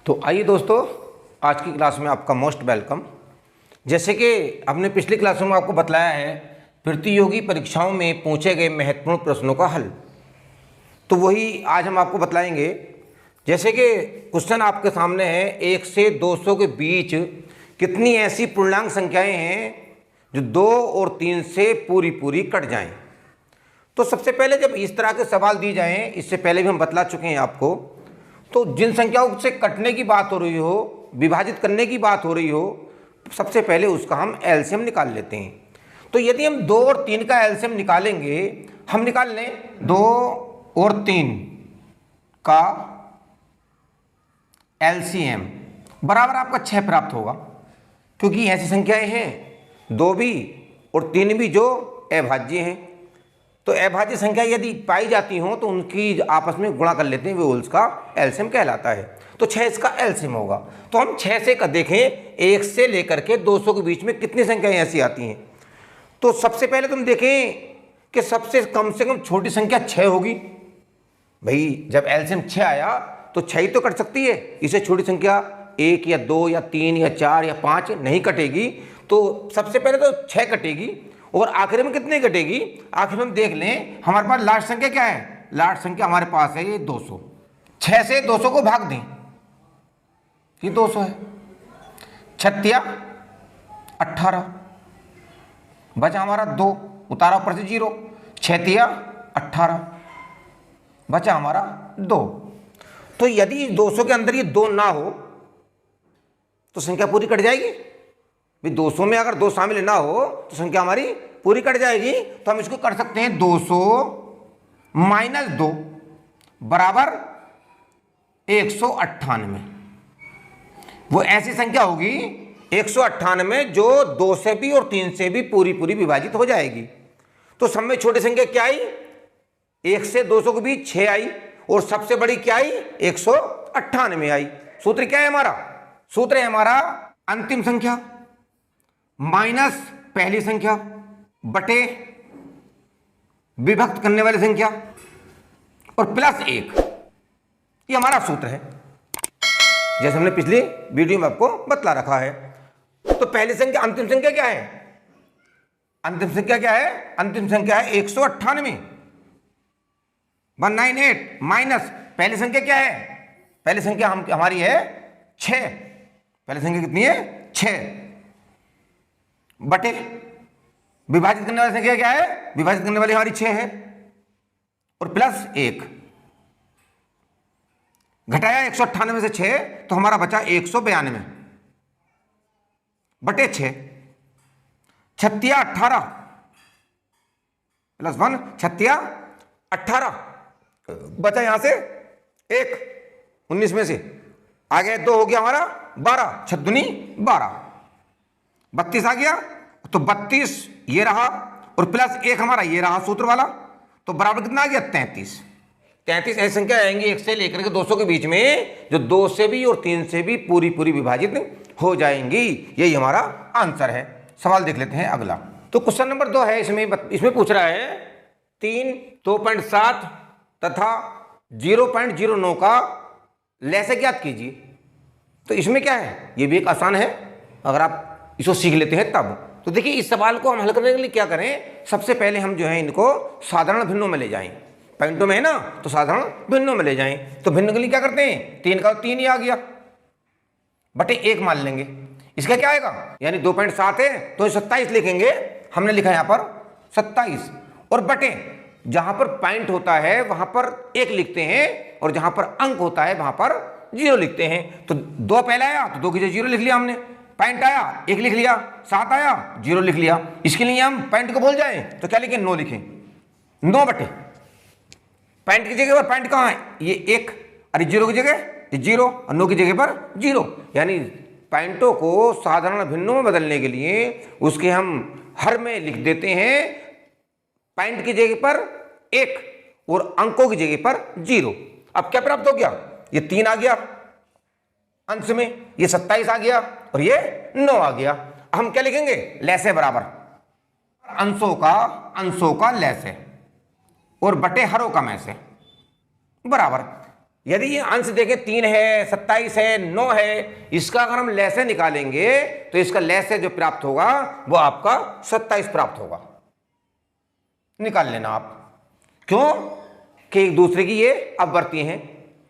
तो आइए दोस्तों, आज की क्लास में आपका मोस्ट वेलकम। जैसे कि हमने पिछली क्लासों में आपको बताया है प्रतियोगी परीक्षाओं में पूछे गए महत्वपूर्ण प्रश्नों का हल, तो वही आज हम आपको बतलाएंगे। जैसे कि क्वेश्चन आपके सामने है, 1 से 200 के बीच कितनी ऐसी पूर्णांक संख्याएं हैं जो 2 और 3 से पूरी पूरी कट जाएं। तो सबसे पहले जब इस तरह के सवाल दिए जाएं, इससे पहले भी हम बतला चुके हैं आपको, तो जिन संख्याओं से कटने की बात हो रही हो, विभाजित करने की बात हो रही हो, सबसे पहले उसका हम एलसीएम निकाल लेते हैं। तो यदि हम 2 और 3 का एलसीएम निकालेंगे, हम निकाल लें 2 और 3 का एलसीएम बराबर आपका 6 प्राप्त होगा, क्योंकि ऐसी संख्याएं हैं 2 भी और 3 भी जो अभाज्य हैं। तो अभाज्य संख्या यदि पाई जाती हो तो उनकी आपस में गुणा कर लेते हैं, वो उसका एलसीएम कहलाता है। तो 6 इसका एलसीएम होगा। तो हम 6 से देखें 1 से लेकर के 200 के बीच में कितनी संख्याएं ऐसी आती हैं। तो सबसे पहले तुम देखें कि सबसे कम से कम छोटी संख्या 6 होगी। भाई जब एलसीएम 6 आया तो 6 ही तो कट सकती है, इसे छोटी संख्या 1 या 2 या 3 या 4 या 5 नहीं कटेगी। तो सबसे पहले तो 6 कटेगी और आखिर में कितनी कटेगी। आखिर में हम देख लें हमारे पास लास्ट संख्या क्या है। लास्ट संख्या हमारे पास है ये 200। 6 से 200 को भाग दें, ये 200 है। 6 18, बचा हमारा 2, उतारा ऊपर से 0। 6 18, बचा हमारा 2। तो यदि 200 के अंदर ये 2 ना हो तो संख्या पूरी कट जाएगी। 200 में अगर 2 शामिल ना हो तो संख्या हमारी पूरी कट जाएगी। तो हम इसको कर सकते हैं 200 माइनस 2 बराबर 198। वो ऐसी संख्या होगी 198 जो 2 से भी और 3 से भी पूरी पूरी विभाजित हो जाएगी। तो सब में छोटी संख्या क्या आई, 1 से 200 के बीच 6 आई और सबसे बड़ी क्या आई 198 आई। सूत्र क्या है हमारा, सूत्र है हमारा अंतिम संख्या माइनस पहली संख्या बटे विभक्त करने वाली संख्या और प्लस 1। ये हमारा सूत्र है, जैसे हमने पिछली वीडियो में आपको बतला रखा है। तो पहली संख्या अंतिम संख्या क्या है, अंतिम संख्या क्या है, अंतिम संख्या है 198 198 माइनस पहली संख्या क्या है, पहली संख्या हमारी है 6। पहली संख्या कितनी है 6 बटे विभाजित करने वाली संख्या क्या है, विभाजित करने वाली हमारी 6 है और प्लस 1। घटाया 198 से 6 तो हमारा बचा 192 बटे 6। 6 18 प्लस 1, 6 18, बचा यहां से 1, 19 में से आ गया 2, हो गया हमारा 12, 6 दूनी 12, 32 आ गया। तो 32 ये रहा और प्लस 1 हमारा ये रहा सूत्र वाला, तो बराबर कितना आ गया 33। 33 ऐसी संख्या आएंगी 1 से लेकर के 200 के बीच में जो 2 से भी और 3 से भी पूरी पूरी विभाजित हो जाएंगी। यही हमारा आंसर है। सवाल देख लेते हैं अगला। तो क्वेश्चन नंबर 2 है, इसमें पूछ रहा है 3, 2.7 तथा 0.09 का लैसे ज्ञात कीजिए। तो इसमें क्या है, ये भी एक आसान है अगर आप इसको सीख लेते हैं तब। तो देखिए इस सवाल को हम हल करने के लिए क्या करें, सबसे पहले हम जो है इनको साधारण भिन्नों में ले जाएं। पॉइंटों में है ना, तो साधारण भिन्नों में ले जाएं। तो भिन्न के लिए क्या करते हैं, 3 का 3 ही आ गया बटे 1 मान लेंगे। इसका क्या आएगा, यानी 2.7 है तो 27 लिखेंगे, हमने लिखा यहां पर 27 और बटे जहां पर पॉइंट होता है वहां पर 1 लिखते हैं और जहां पर अंक होता है वहां पर 0 लिखते हैं। तो 2 पहले आया तो 2 की जगह 0 लिख लिया हमने, पॉइंट आया 1 लिख लिया, 7 आया 0 लिख लिया। इसके लिए हम पॉइंट को भूल जाएं तो क्या लिखें, 9 लिखें। 9 बटे पॉइंट की जगह पर पॉइंट कहाँ है, ये 1, अरे 0 की जगह 0 और 9 की जगह पर 0। यानी पॉइंटों को साधारण भिन्नों में बदलने के लिए उसके हम हर में लिख देते हैं पॉइंट की जगह पर 1 और अंकों की जगह पर 0। अब क्या प्राप्त हो गया, ये 3 आ गया अंश में, ये 27 आ गया और ये 9 आ गया। हम क्या लिखेंगे, लैसे बराबर अंशों का लैसे और बटे हरों का मैसे बराबर यदि ये अंश देखें 3 है, 27 है, 9 है, इसका अगर हम लैसे निकालेंगे तो इसका लैसे जो प्राप्त होगा वो आपका 27 प्राप्त होगा। निकाल लेना आप। क्यों कि एक दूसरे की ये अपवर्ती हैं।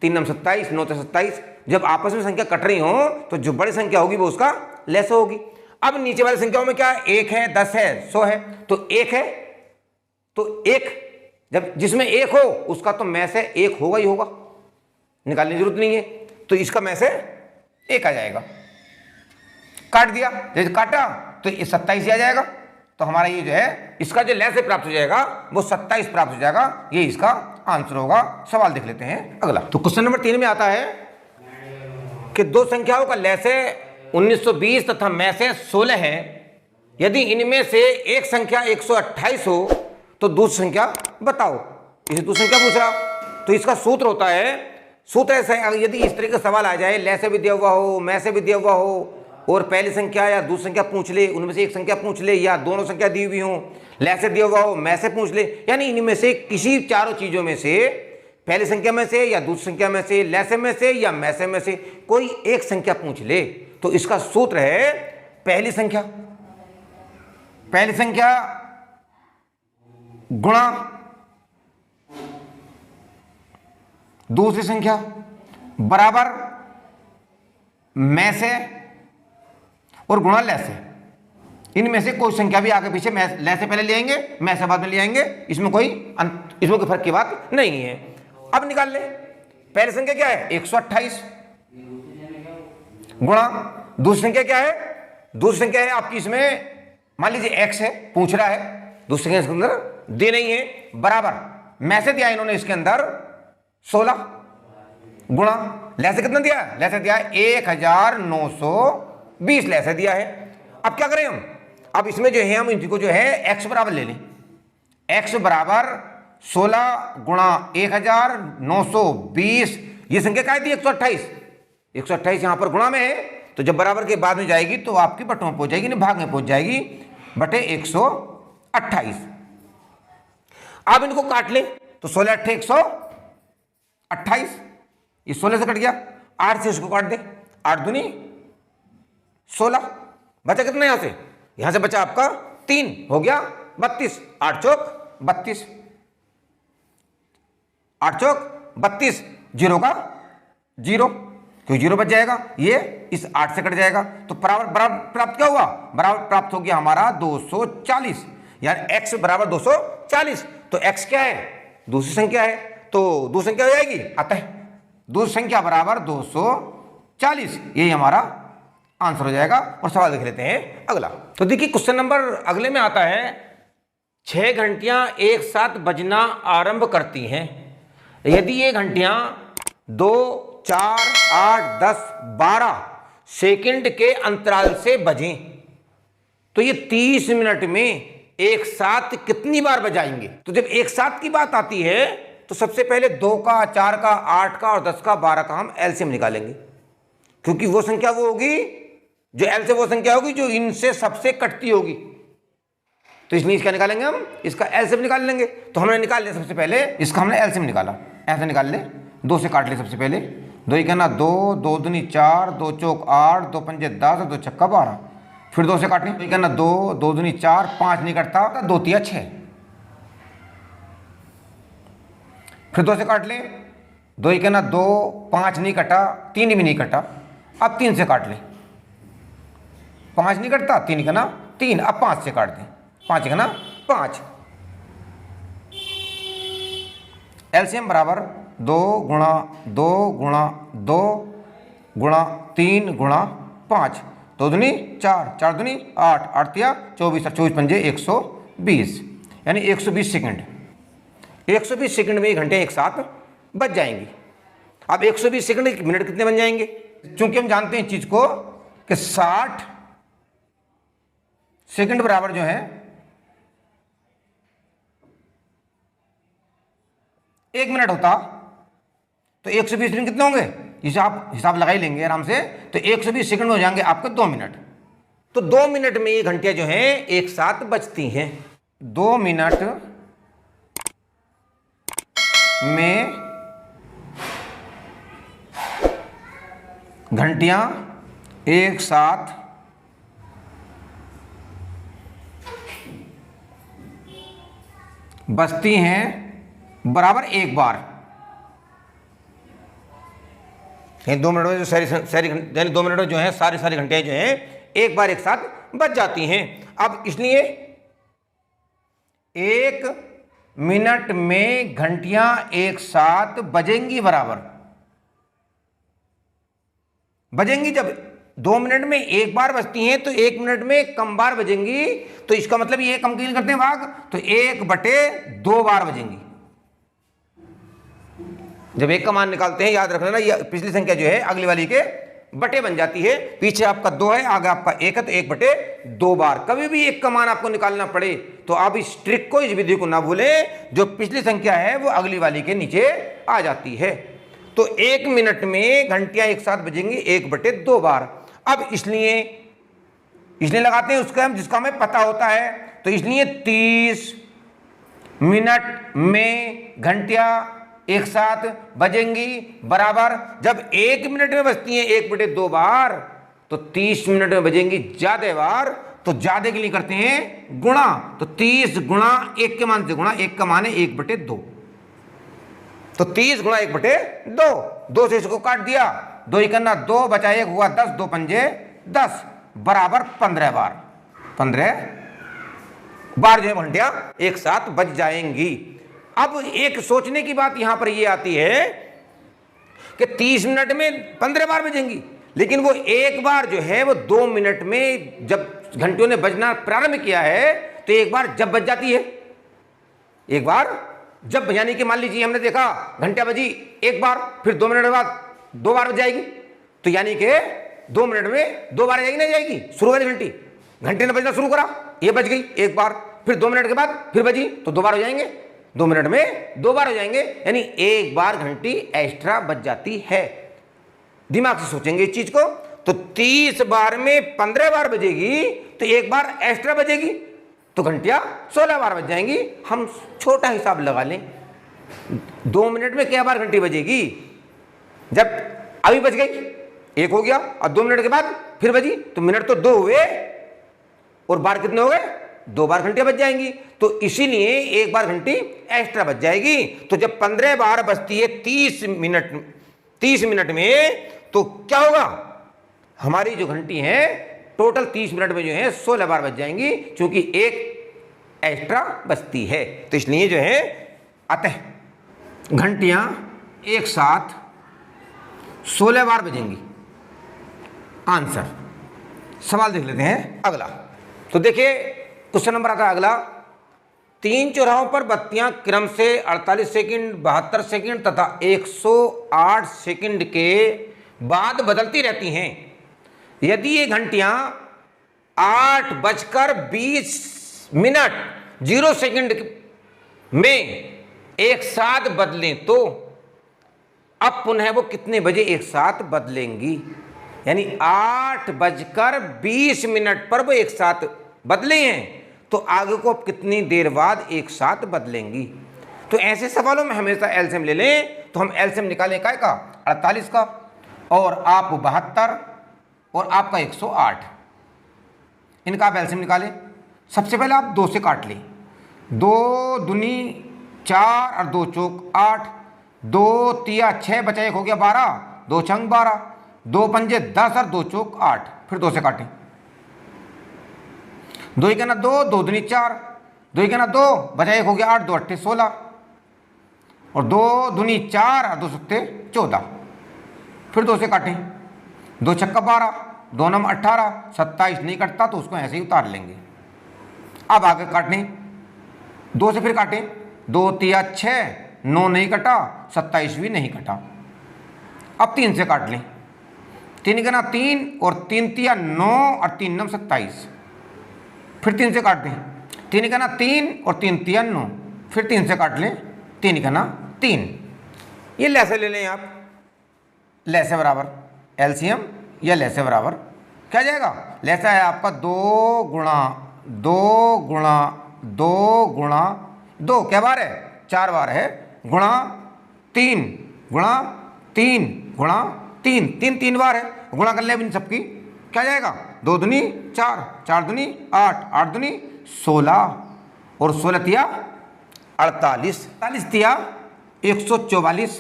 3 9 27, 9 27। जब आपस में संख्या कट रही हो तो जो बड़ी संख्या होगी वो उसका लैसे होगी। अब नीचे वाली संख्याओं में क्या है, 1 है, 10 है, 100 है, तो 1 है तो 1, जब जिसमें 1 हो उसका तो में से 1 होगा ही होगा, निकालने की जरूरत नहीं है। तो इसका में से 1 आ जाएगा। काट दिया, जैसे काटा तो ये 27 ही आ जाएगा। तो हमारा ये जो है इसका जो लैसे प्राप्त हो जाएगा वो 27 प्राप्त हो जाएगा। ये इसका आंसर होगा। सवाल देख लेते हैं अगला। तो क्वेश्चन नंबर 3 में आता है कि दो संख्याओं का लैसे 1920 तथा में से 16 है। यदि इनमें से एक संख्या 128 हो तो दूसरी संख्या बताओ। इसे दूसरी संख्या पूछ रहा। तो इसका सूत्र होता है, सूत्र ऐसा है, यदि इस तरह का सवाल आ जाए, लैसे भी दिया हुआ हो, में से भी दिया हुआ हो और पहली संख्या या दूसरी संख्या पूछ ले, उनमें से एक संख्या पूछ ले, या दोनों संख्या दी हुई हो, लैसे दिया हुआ हो, में से पूछ ले, यानी इनमें से किसी चारों चीजों में से, पहली संख्या में से या दूसरी संख्या में से, लैसे में से या मैसे में से कोई एक संख्या पूछ ले तो इसका सूत्र है पहली संख्या गुणा दूसरी संख्या बराबर में से और गुणा लैसे। इनमें से कोई संख्या भी आगे पीछे लैसे पहले ले आएंगे, में से बाद में ले आएंगे, इसमें कोई फर्क की बात नहीं है। अब निकाल ले, पहली संख्या क्या है 128 गुणा दूसरी संख्या क्या है, दूसरी संख्या है आपकी, इसमें मान लीजिए x है, पूछ रहा है, दूसरी संख्या इसके अंदर दे नहीं है, बराबर में से दिया इन्होंने इसके अंदर 16 गुणा लैसे कितना दिया, लैसे दिया 1920 लैसे दिया है। अब क्या करें हम, अब इसमें जो है हम इनको जो है x बराबर ले लें। x बराबर 16 गुणा 1920, ये संख्या क्या थी 128 यहां पर गुणा में है, तो जब बराबर के बाद में जाएगी तो आपकी बटों में पहुंच जाएगी, नहीं भाग में पहुंच जाएगी, बटे 128। अब इनको काट ले तो 16 8 128, ये 16 से कट गया, 8 से इसको काट दे, 8 दूनी 16, बचा कितना यहां से बचा आपका 3, हो गया 32, 8 चौक 32, 8 चौक 32, 0 का 0, क्योंकि 0 बच जाएगा, ये इस 8 से कट जाएगा, तो बराबर प्राप्त क्या हुआ, बराबर प्राप्त हो गया हमारा 240, यानी x बराबर 240। तो x क्या है, दूसरी संख्या है, तो दूसरी संख्या हो जाएगी, अतः दूसरी संख्या बराबर 240, यही हमारा आंसर हो जाएगा। और सवाल देख लेते हैं अगला। तो देखिए क्वेश्चन नंबर अगले में आता है, 6 घंटियां एक साथ बजना आरंभ करती हैं। यदि ये घंटियां 2 4 8 10 12 सेकंड के अंतराल से बजें तो ये 30 मिनट में एक साथ कितनी बार बजाएंगे। तो जब एक साथ की बात आती है तो सबसे पहले 2 का, 4 का, 8 का और 10 का, 12 का हम एलसीएम निकालेंगे, क्योंकि वो संख्या वो होगी जो एल से वो संख्या होगी जो इनसे सबसे कटती होगी। तो इसलिए इसका निकालेंगे हम, इसका एलसीएम निकाल लेंगे। तो हमने निकाल लिया सबसे पहले, इसका हमने एलसीएम निकाला, ऐसे निकाल ले, 2 से काट ले सबसे पहले, 2 ही कहना 2, 2 दूनी 4, 2 चौक 8, 2 पंजे 10, 2 छक्का 12, फिर 2 से काटने, 2 ही कहना 2, 2 दूनी 4, 5 नहीं कटता, 2 तिया 6, फिर 2 से काट ले, 2 ही कहना 2, 5 नहीं कटा, 3 भी नहीं कटा, अब 3 से काट ले, 5 नहीं कटता, 3 कहना 3, अब 5 से काट दें, 5 कहना 5। एलसीएम बराबर 2 गुणा 2 गुणा 2 गुणा 3 गुणा 5, 2 दूनी 4, 4 दूनी 8, 8 तिया 24, 24 पंजे 120, यानी 120 सेकंड। 120 सेकंड में ये घंटे एक साथ बच जाएंगी। अब 120 सेकंड एक मिनट कितने बन जाएंगे, क्योंकि हम जानते हैं इस चीज को कि 60 सेकंड बराबर जो है 1 मिनट होता, तो 120 सेकंड कितने होंगे, इसे आप हिसाब लगा ही लेंगे आराम से, तो 120 सेकंड में हो जाएंगे आपके 2 मिनट। तो 2 मिनट में ये घंटियां जो हैं एक साथ बजती हैं। 2 मिनट में घंटियां एक साथ बजती हैं बराबर एक बार। यानी 2 मिनट में जो सारी यानी 2 मिनट में जो है सारी घंटियां जो हैं एक बार एक साथ बज जाती हैं। अब इसलिए 1 मिनट में घंटियां एक साथ बजेंगी बराबर, बजेंगी जब 2 मिनट में एक बार बजती हैं तो 1 मिनट में कम बार बजेंगी। तो इसका मतलब ये कम क्यों करते हैं भाग, तो 1/2 बार बजेंगी। जब 1 का मान निकालते हैं याद रखना, ये पिछली संख्या जो है अगली वाली के बटे बन जाती है। पीछे आपका 2 है, आगे आपका 1 है, तो 1/2 बार। कभी भी 1 का मान आपको निकालना पड़े तो आप इस ट्रिक को, इस विधि को ना भूलें। जो पिछली संख्या है वो अगली वाली के नीचे आ जाती है। तो 1 मिनट में घंटियां एक साथ बजेंगी 1/2 बार। अब इसलिए लगाते हैं उसका जिसका हमें पता होता है। तो इसलिए 30 मिनट में घंटियां एक साथ बजेंगी बराबर, जब 1 मिनट में बजती हैं 1/2 बार तो 30 मिनट में बजेंगी ज्यादा बार। तो ज्यादा के लिए करते हैं गुणा, तो 30 गुणा 1 के मान से गुणा, 1 का मान है 1/2, तो 30 गुणा 1/2, 2 से इसको काट दिया, 2 इकन्ना 2 बचा 1 हुआ 10, 2 पंजे 10 बराबर 15 बार। 15 बार जो है घंटियां एक साथ बज जाएंगी। अब एक सोचने की बात यहां पर यह आती है कि 30 मिनट में 15 बार बजेंगी, लेकिन वो एक बार जो है वो 2 मिनट में जब घंटियों ने बजना प्रारंभ किया है तो एक बार जब बज जाती है, एक बार जब, यानी कि मान लीजिए हमने देखा घंटियां बजी एक बार, फिर 2 मिनट के बाद 2 बार बज जाएगी, तो यानी कि 2 मिनट में 2 बार जाएगी, नहीं जाएगी, शुरू वाली घंटे ने बजना शुरू करा, ये बज गई एक बार, फिर 2 मिनट के बाद फिर बजी तो 2 बार हो जाएंगे, 2 मिनट में 2 बार हो जाएंगे, यानी एक बार घंटी एक्स्ट्रा बज जाती है। दिमाग से सोचेंगे इस चीज को, तो 30 बार में 15 बार बजेगी तो एक बार एक्स्ट्रा बजेगी, तो घंटियां 16 बार बज जाएंगी। हम छोटा हिसाब लगा लें, 2 मिनट में क्या बार घंटी बजेगी, जब अभी बज गई 1 हो गया और 2 मिनट के बाद फिर बजी, तो मिनट तो 2 हुए और बार कितने हो गए, 2 बार घंटियां बज जाएंगी। तो इसीलिए एक बार घंटी एक्स्ट्रा बज जाएगी। तो जब 15 बार बजती है 30 मिनट में, तो क्या होगा, हमारी जो घंटी है टोटल 30 मिनट में जो है 16 बार बज जाएंगी, क्योंकि एक एक्स्ट्रा बजती है। तो इसलिए जो है अतः घंटियां एक साथ 16 बार बजेंगी। आंसर। सवाल देख लेते हैं अगला। तो देखिए क्वेश्चन नंबर आता है अगला, 3 चौराहों पर बत्तियां क्रम से 48 सेकंड, 72 सेकंड तथा 108 सेकंड के बाद बदलती रहती हैं। यदि ये घंटियां 8:20 में एक साथ बदलें तो अब पुनः वो कितने बजे एक साथ बदलेंगी। यानी 8:20 पर वो एक साथ बदले हैं, तो आगे को अब कितनी देर बाद एक साथ बदलेंगी। तो ऐसे सवालों में हमेशा एलसीएम ले लें। तो हम एलसीएम निकालें काय का, 48 का, और आप 72 और आपका 108, इनका आप एलसीएम निकालें। सबसे पहले आप 2 से काट लें, 2 दूनी 4 और 2 चौक 8, 2 तिया 6 बचा 1 हो गया 12, 2 छंग 12, 2 पंजे 10 और 2 चौक 8, फिर 2 से काटें, 2 इकना 2, 2 दूनी 4, 2 इकना 2 बचा 1 हो गया 8, 2 अट्ठे 16 और 2 दूनी 4 और 2 सत्ते 14, फिर 2 से काटें, 2 छक्का 12, 2 नम 18, 27 नहीं कटता तो उसको ऐसे ही उतार लेंगे। अब आगे काटने, 2 से फिर काटें, 2 तिया 6, 9 नहीं कटा, 27 भी नहीं कटा। अब 3 से काट लें, 3 इकना 3 और 3 तिया 9 और 3 नम 27, फिर 3 से काट दें, 3 इकना 3 और 3 तिया 9, फिर 3 से काट लें, 3 इकना 3। ये लैसे ले लें आप, लैसे बराबर एलसीएम या लैसे बराबर क्या जाएगा, लैसा है आपका 2 गुणा 2 गुणा 2 गुणा 2, क्या बार है, 4 बार है, गुणा 3 गुणा 3 गुणा 3, 3 बार है, गुणा कर ले इन सबकी, क्या जाएगा 2 दूनी 4, 4 दूनी 8, 8 दूनी 16 और 16 तिया 48, 48 तिया 144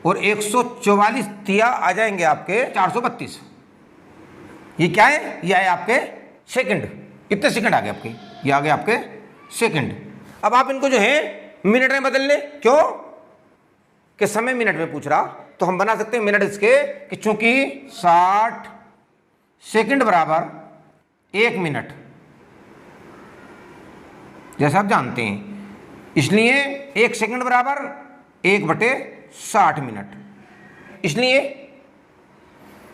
और 144 तिया आ जाएंगे आपके 432। ये क्या है? ये है आपके सेकंड। कितने सेकंड आ गए आपके? ये आ गए आपके सेकंड। अब आप इनको जो है मिनट में बदल लें। क्यों? कि समय मिनट में पूछ रहा, तो हम बना सकते हैं मिनट इसके कि चूंकि 60 सेकंड बराबर 1 मिनट, जैसा आप जानते हैं, इसलिए 1 सेकंड बराबर 1/60 मिनट। इसलिए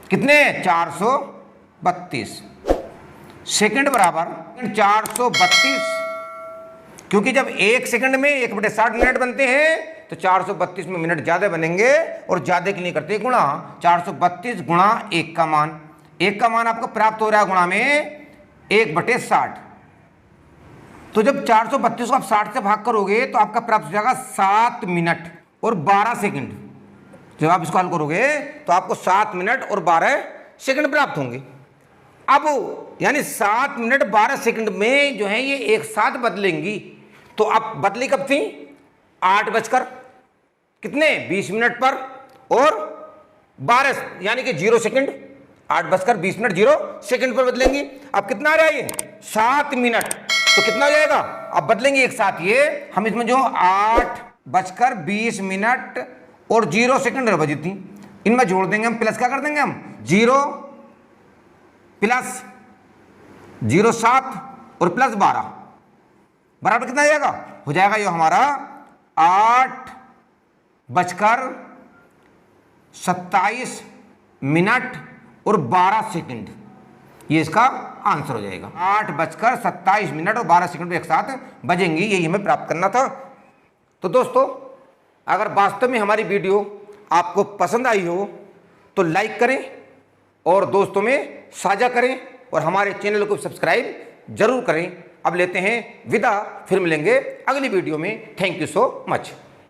कितने? 432 सेकंड बराबर 432, क्योंकि जब 1 सेकंड में 1/60 मिनट बनते हैं तो 432 में मिनट ज्यादा बनेंगे, और ज्यादा के लिए करते हैं गुणा। 432 गुणा 1 का मान, 1 का मान आपको प्राप्त हो रहा है गुणा में 1/60। तो जब 432 को आप 60 से भाग करोगे तो आपका प्राप्त हो जाएगा 7 मिनट और 12 सेकंड। जब आप इसको हल करोगे तो आपको 7 मिनट और 12 सेकंड प्राप्त होंगे। अब यानी 7 मिनट 12 सेकंड में जो है ये एक साथ बदलेंगी। तो अब बदली कब थी? 8 बजकर कितने 20 मिनट पर और 12 यानी कि 0 सेकंड, 8 बजकर 20 मिनट 0 सेकंड पर बदलेंगी। अब कितना आ रहा है? ये 7 मिनट। तो कितना हो जाएगा? अब बदलेंगे एक साथ ये, हम इसमें जो 8 बजकर 20 मिनट और 0 सेकंड बजी थी, इनमें जोड़ देंगे हम, प्लस क्या कर देंगे हम 0 प्लस 0 7 और प्लस 12 बराबर कितना जाएगा? हो जाएगा ये हमारा 8 बजकर 27 मिनट और 12 सेकंड। ये इसका आंसर हो जाएगा। 8 बजकर 27 मिनट और 12 सेकंड एक साथ बजेंगी, यही हमें प्राप्त करना था। तो दोस्तों, अगर वास्तव में हमारी वीडियो आपको पसंद आई हो तो लाइक करें और दोस्तों में साझा करें और हमारे चैनल को सब्सक्राइब जरूर करें। अब लेते हैं विदा, फिर मिलेंगे अगली वीडियो में। Thank you so much.